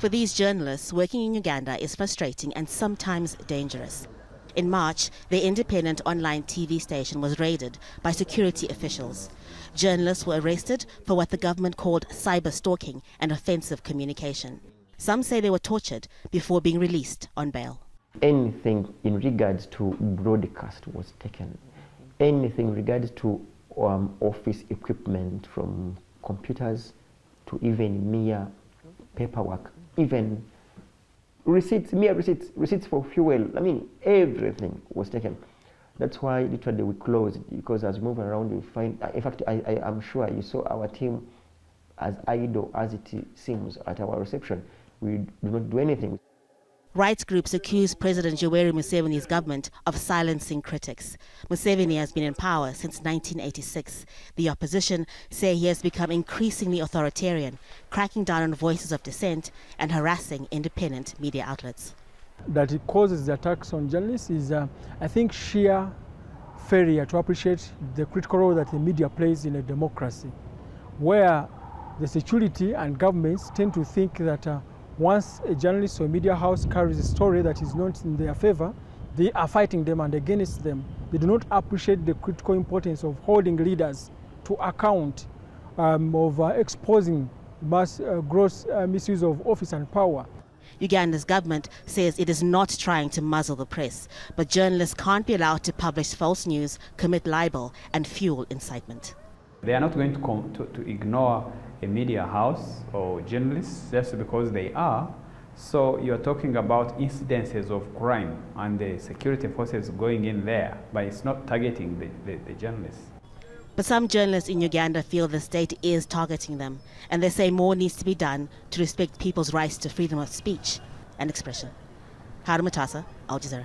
For these journalists, working in Uganda is frustrating and sometimes dangerous. In March, their independent online TV station was raided by security officials. Journalists were arrested for what the government called cyber stalking and offensive communication. Some say they were tortured before being released on bail. Anything in regards to broadcast was taken. Anything in regards to office equipment, from computers to even mere paperwork, even receipts, receipts for fuel. I mean, everything was taken. That's why literally we closed, because as we move around, we find, in fact, I'm sure you saw our team, as idle as it seems at our reception. We do not do anything. Rights groups accuse President Yoweri Museveni's government of silencing critics. Museveni has been in power since 1986. The opposition say he has become increasingly authoritarian, cracking down on voices of dissent and harassing independent media outlets. That it causes the attacks on journalists is, I think, sheer failure to appreciate the critical role that the media plays in a democracy, where the security and governments tend to think that once a journalist or media house carries a story that is not in their favor, they are fighting them and against them. They do not appreciate the critical importance of holding leaders to account, of exposing gross misuse of office and power. Uganda's government says it is not trying to muzzle the press, but journalists can't be allowed to publish false news, commit libel, and fuel incitement. They are not going to ignore a media house or journalists just because they are. So you're talking about incidences of crime and the security forces going in there, but it's not targeting the journalists. But some journalists in Uganda feel the state is targeting them, and they say more needs to be done to respect people's rights to freedom of speech and expression. Haru, Mutasa, Jazeera.